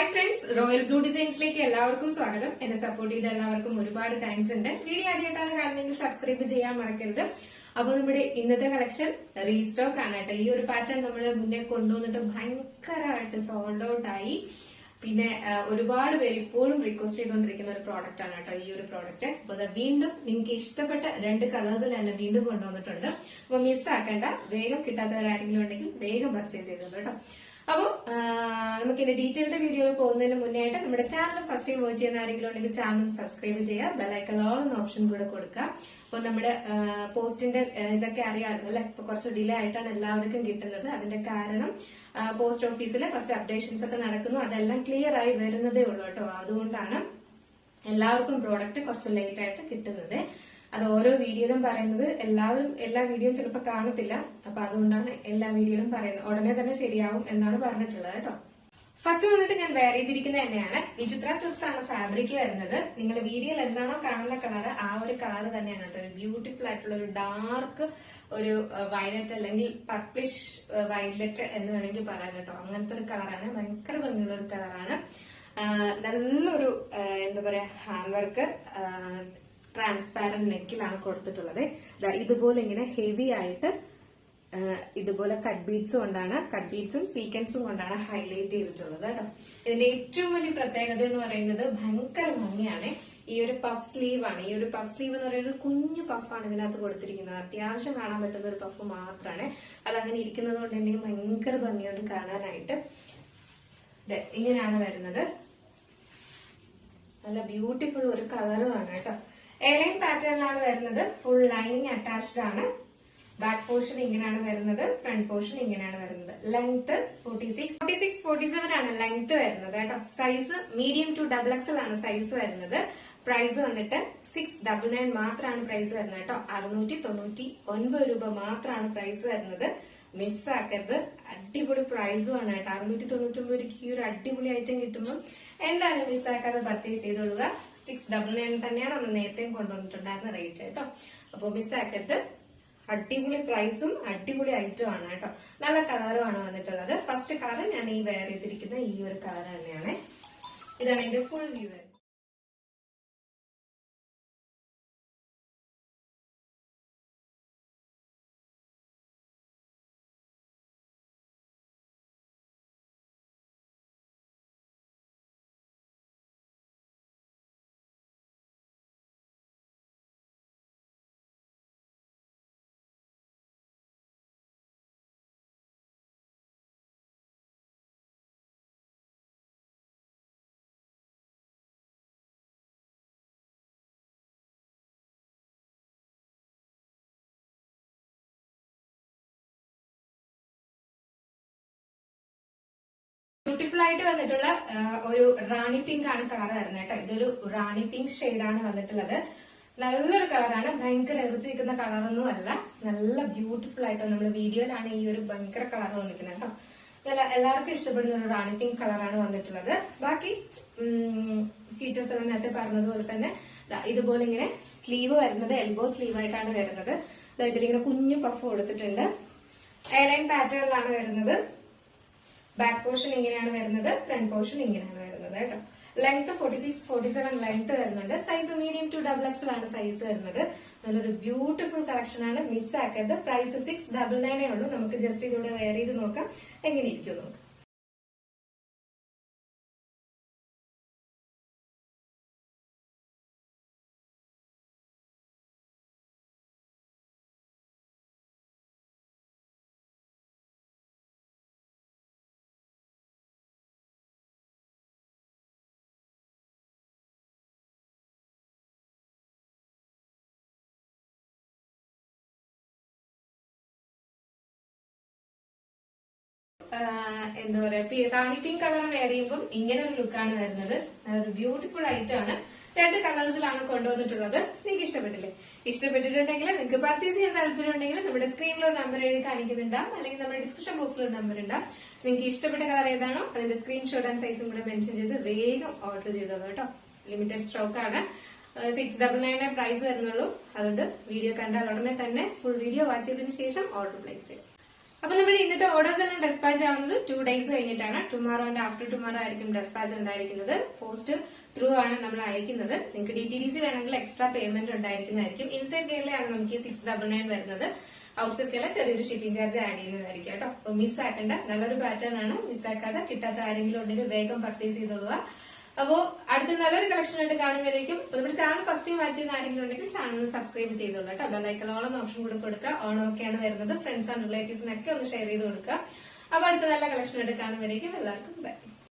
Hi friends, royal blue ഡിസൈൻസിലേക്ക് എല്ലാവർക്കും സ്വാഗതം. എന്നെ സപ്പോർട്ട് ചെയ്ത എല്ലാവർക്കും ഒരുപാട് താങ്ക്സ് ഉണ്ട്. വീഡിയോ ആദ്യമായിട്ടാണ് കാണുന്നതെങ്കിൽ സബ്സ്ക്രൈബ് ചെയ്യാൻ മറക്കരുത്. അപ്പോൾ നമ്മുടെ ഇന്നത്തെ കളക്ഷൻ റീസ്റ്റോക്ക് ആണ് കേട്ടോ. ഈ ഒരു പാറ്റേൺ നമ്മൾ മുന്നേ കൊണ്ടുവന്നിട്ട് ഭയങ്കരമായിട്ട് സോൾഡ് ഔട്ട് ആയി. പിന്നെ ഒരുപാട് പേര് ഇപ്പോഴും റിക്വസ്റ്റ് ചെയ്തുകൊണ്ടിരിക്കുന്ന ഒരു പ്രോഡക്റ്റ് ആണ് കേട്ടോ ഈ ഒരു പ്രോഡക്റ്റ്. അപ്പൊ അത് വീണ്ടും നിങ്ങൾക്ക് ഇഷ്ടപ്പെട്ട 2 കളേഴ്സിൽ തന്നെ വീണ്ടും കൊണ്ടുവന്നിട്ടുണ്ട്. അപ്പൊ മിസ്സാക്കണ്ട, വേഗം കിട്ടാത്തവരാരെങ്കിലും ഉണ്ടെങ്കിൽ വേഗം പർച്ചേസ് ചെയ്തോളൂ കേട്ടോ. അപ്പോ നമുക്ക് ഇനി ഡീറ്റെയിൽഡ് വീഡിയോയിൽ പോകുന്നതിന് മുന്നേ ആയിട്ട് നമ്മുടെ ചാനൽ ഫസ്റ്റ് ടൈം വാച്ച് ചെയ്യുന്ന ആരെങ്കിലും ഉണ്ടെങ്കിൽ ചാനൽ സബ്സ്ക്രൈബ് ചെയ്യുക, ബെല്ലൈക്കൺ ഓൾ എന്ന ഓപ്ഷൻ കൂടെ കൊടുക്കുക. അപ്പൊ നമ്മുടെ പോസ്റ്റിന്റെ ഇതൊക്കെ അറിയാമല്ലോ അല്ലെ. ഇപ്പൊ കുറച്ച് ഡിലേ ആയിട്ടാണ് എല്ലാവർക്കും കിട്ടുന്നത്. അതിന്റെ കാരണം പോസ്റ്റ് ഓഫീസിൽ കുറച്ച് അപ്ഡേഷൻസ് ഒക്കെ നടക്കുന്നു. അതെല്ലാം ക്ലിയർ ആയി വരുന്നതേ ഉള്ളൂ കേട്ടോ. അതുകൊണ്ടാണ് എല്ലാവർക്കും പ്രോഡക്റ്റ് കുറച്ച് ലേറ്റ് ആയിട്ട് കിട്ടുന്നത്. അത് ഓരോ വീഡിയോയിലും പറയുന്നത് എല്ലാവരും എല്ലാ വീഡിയോയും ചിലപ്പോൾ കാണത്തില്ല. അപ്പൊ അതുകൊണ്ടാണ് എല്ലാ വീഡിയോയിലും പറയുന്നത്. ഉടനെ തന്നെ ശരിയാവും എന്നാണ് പറഞ്ഞിട്ടുള്ളത് കേട്ടോ. ഫസ്റ്റ് വന്നിട്ട് ഞാൻ വെയർ ചെയ്തിരിക്കുന്നത് തന്നെയാണ് വിചിത്ര സിൽക്സ് ആണ് ഫാബ്രിക് വരുന്നത്. നിങ്ങൾ വീഡിയോയിൽ എന്താണോ കാണുന്ന കളർ ആ ഒരു കളർ തന്നെയാണ് കേട്ടോ. ഒരു ബ്യൂട്ടിഫുൾ ആയിട്ടുള്ള ഒരു ഡാർക്ക് ഒരു വയലറ്റ് അല്ലെങ്കിൽ പർപ്പിഷ് വയലറ്റ് എന്ന് വേണമെങ്കിൽ പറയാം കേട്ടോ. അങ്ങനത്തെ ഒരു കളറാണ്, ഭയങ്കര ഭംഗിയുള്ള ഒരു കളറാണ്. നല്ലൊരു എന്താ പറയാ ഹാൻഡ് വർക്ക് ട്രാൻസ്പാരന്റ് നെക്കിലാണ് കൊടുത്തിട്ടുള്ളത്. ഇതുപോലെ ഇങ്ങനെ ഹെവി ആയിട്ട് ഇതുപോലെ കട്ട് ബീഡ്സും സ്വീക്കൻസും കൊണ്ടാണ് ഹൈലൈറ്റ് ചെയ്തിട്ടുള്ളത് കേട്ടോ. ഇതിന്റെ ഏറ്റവും വലിയ പ്രത്യേകത എന്ന് പറയുന്നത് ഭയങ്കര ഭംഗിയാണ്. ഈ ഒരു പഫ് സ്ലീവ് ആണ്. ഈ ഒരു പഫ് സ്ലീവ് എന്ന് പറയുന്നത് ഒരു കുഞ്ഞു പഫാണ് ഇതിനകത്ത് കൊടുത്തിരിക്കുന്നത്. അത്യാവശ്യം കാണാൻ പറ്റുന്ന ഒരു പഫ് മാത്രമാണ്. അതങ്ങനെ ഇരിക്കുന്നത് കൊണ്ട് തന്നെ ഭയങ്കര ഭംഗിയുണ്ട് കാണാനായിട്ട്. ഇങ്ങനെയാണ് വരുന്നത്. നല്ല ബ്യൂട്ടിഫുൾ ഒരു കളറുമാണ് കേട്ടോ. എയർലൈൻ പാറ്റേണിലാണ് വരുന്നത്. ഫുൾ ലൈനിങ് അറ്റാച്ച്ഡ് ആണ്. ബാക്ക് പോർഷൻ ഇങ്ങനെയാണ് വരുന്നത്, ഫ്രണ്ട് പോർഷൻ ഇങ്ങനെയാണ് വരുന്നത്. ലെങ്ത് 46-47 ആണ് ലെങ്ത് വരുന്നത് കേട്ടോ. സൈസ് മീഡിയം ടു XXL ആണ് സൈസ് വരുന്നത്. പ്രൈസ് വന്നിട്ട് 699 മാത്രമാണ് പ്രൈസ് വരുന്നത് കേട്ടോ. 699 രൂപ മാത്രമാണ് പ്രൈസ് വരുന്നത്. മിസ്സാക്കരുത്, അടിപൊളി പ്രൈസുമാണ് കേട്ടോ. 699 ഈ ഒരു അടിപൊളി ഐറ്റം കിട്ടുമ്പോൾ എന്തായാലും മിസ്സാക്കാതെ പർച്ചേസ് ചെയ്തോളുക. 699 തന്നെയാണ് നമ്മൾ നേരത്തെയും കൊണ്ടുവന്നിട്ടുണ്ടായിരുന്ന റേറ്റ് കേട്ടോ. അപ്പൊ മിസ്സാക്കരുത്. അടിപൊളി പ്രൈസും അടിപൊളി ഐറ്റം ആണ് കേട്ടോ. നല്ല കളറുമാണ് വന്നിട്ടുള്ളത്. ഫസ്റ്റ് കളർ ഞാൻ ഈ വെയർ ചെയ്തിരിക്കുന്ന ഈ ഒരു കളർ തന്നെയാണ്. ഇതാണ് ഇതിന്റെ ഫുൾ വ്യൂ. ബ്യൂട്ടിഫുൾ ആയിട്ട് വന്നിട്ടുള്ള ഒരു റാണി പിങ്ക് ആണ് കളർ വരുന്നത് കേട്ടോ. ഇതൊരു റാണി പിങ്ക് ഷെയ്ഡാണ് വന്നിട്ടുള്ളത്. നല്ലൊരു കളറാണ്. ഭയങ്കര എറിച്ച് നിൽക്കുന്ന കളറൊന്നും അല്ല. നല്ല ബ്യൂട്ടിഫുൾ ആയിട്ട് നമ്മൾ വീഡിയോയിലാണ് ഈ ഒരു ഭയങ്കര കളർ വന്നിരിക്കുന്നത് കേട്ടോ. നല്ല എല്ലാവർക്കും ഇഷ്ടപ്പെടുന്ന ഒരു റാണി പിങ്ക് കളറാണ് വന്നിട്ടുള്ളത്. ബാക്കി ഫീച്ചേഴ്സ് എല്ലാം നേരത്തെ പറഞ്ഞതുപോലെ തന്നെ ഇതുപോലെ ഇങ്ങനെ സ്ലീവ് വരുന്നത് എൽബോ സ്ലീവ് ആയിട്ടാണ് വരുന്നത്. ഇതിലിങ്ങനെ കുഞ്ഞു പഫ് കൊടുത്തിട്ടുണ്ട്. എയർലൈൻ പാറ്റേണിലാണ് വരുന്നത്. ബാക്ക് പോർഷൻ ഇങ്ങനെയാണ് വരുന്നത്, ഫ്രണ്ട് പോർഷൻ ഇങ്ങനെയാണ് വരുന്നത് കേട്ടോ. ലെങ്ത് 46-47 ലെങ്ത് വരുന്നുണ്ട്. സൈസ് മീഡിയം ടു XXL ആണ് സൈസ് വരുന്നത്. നല്ലൊരു ബ്യൂട്ടിഫുൾ കളക്ഷൻ ആണ്, മിസ്സാക്കരുത്. പ്രൈസ് 699 ഉള്ളൂ. നമുക്ക് ജസ്റ്റ് ഇതിലൂടെ വെയർ ചെയ്ത് നോക്കാം എങ്ങനെ ഇരിക്കും നോക്കാം. എന്താ പറയാ റാണി പിങ്ക് കളർ വെയർ ചെയ്യുമ്പോൾ ഇങ്ങനെ ഒരു ലുക്കാണ് വരുന്നത്. ഒരു ബ്യൂട്ടിഫുൾ ഐറ്റം ആണ്. 2 കളേഴ്സിലാണ് കൊണ്ടുവന്നിട്ടുള്ളത്. നിങ്ങൾക്ക് ഇഷ്ടപ്പെട്ടില്ലേ? ഇഷ്ടപ്പെട്ടിട്ടുണ്ടെങ്കിൽ നിങ്ങൾക്ക് പർച്ചേസ് ചെയ്യാൻ താല്പര്യം ഉണ്ടെങ്കിൽ നമ്മുടെ സ്ക്രീനിൽ ഒരു നമ്പർ എഴുതി കാണിക്കുന്നുണ്ടാവും, അല്ലെങ്കിൽ നമ്മുടെ ഡിസ്ക്രിപ്ഷൻ ബോക്സിൽ ഒരു നമ്പർ ഉണ്ടാവും. നിങ്ങൾക്ക് ഇഷ്ടപ്പെട്ട കളർ ഏതാണോ അതിന്റെ സ്ക്രീൻഷോട്ട് ആൻഡ് സൈസും കൂടെ മെൻഷൻ ചെയ്ത് വേഗം ഓർഡർ ചെയ്തോളൂ കേട്ടോ. ലിമിറ്റഡ് സ്റ്റോക്ക് ആണ്. 699 പ്രൈസ് വരുന്നുള്ളൂ. അതുകൊണ്ട് വീഡിയോ കണ്ടാൽ ഉടനെ തന്നെ ഫുൾ വീഡിയോ വാച്ച് ചെയ്തതിനു ശേഷം ഓർഡർ പ്ലേസ് ചെയ്യും. അപ്പൊ നമ്മുടെ ഇന്നത്തെ ഓർഡേഴ്സ് എല്ലാം ഡെസ്പാച്ച് ആവുന്നത് 2 days കഴിഞ്ഞിട്ടാണ്. ടുമാറോ ആൻഡ് ആഫ്റ്റർ ടുമാറോ ആയിരിക്കും ഡെസ്പാച്ച് ഉണ്ടായിരിക്കുന്നത്. പോസ്റ്റ് ത്രൂ ആണ് നമ്മൾ അയക്കുന്നത്. നിങ്ങൾക്ക് DTDC വേണമെങ്കിൽ എക്സ്ട്രാ പേയ്മെന്റ് ഉണ്ടായിരിക്കുന്നതായിരിക്കും. ഇൻസൈഡ് കേരളയാണ് നമുക്ക് 699 വരുന്നത്. ഔട്ട്സൈഡ് കേരള ചെറിയൊരു ഷിപ്പിംഗ് ചാർജ് ആഡ് ചെയ്യുന്നതായിരിക്കും കേട്ടോ. അപ്പൊ മിസ് ആക്കണ്ട, നല്ലൊരു പാറ്റേൺ ആണ്. മിസ്സാക്കാതെ കിട്ടാത്ത ആരെങ്കിലും ഉണ്ടെങ്കിൽ വേഗം പർച്ചേസ് ചെയ്തോളുക. അപ്പോ അടുത്ത നല്ലൊരു കളക്ഷൻ ആയിട്ട് കാണുമ്പോഴേക്കും നമ്മുടെ ചാനൽ ഫസ്റ്റ് ടൈം വാച്ച് ചെയ്യുന്ന ആരെങ്കിലും ഉണ്ടെങ്കിൽ ചാനൽ സബ്സ്ക്രൈബ് ചെയ്തോളൂ കേട്ടോ. ബെല്ലൈക്കൺ ഓൺ ഓപ്ഷൻ കൂടെ കൊടുക്കുക. ഓൺ ഒക്കെയാണ് വരുന്നത്. ഫ്രണ്ട്സ് ആൻഡ് റിലേറ്റീവ്സിനൊക്കെ ഒന്ന് ഷെയർ ചെയ്ത് കൊടുക്കുക. അപ്പൊ അടുത്ത നല്ല കളക്ഷൻ ആയിട്ട് കാണുമ്പോഴേക്കും എല്ലാവർക്കും ബൈ.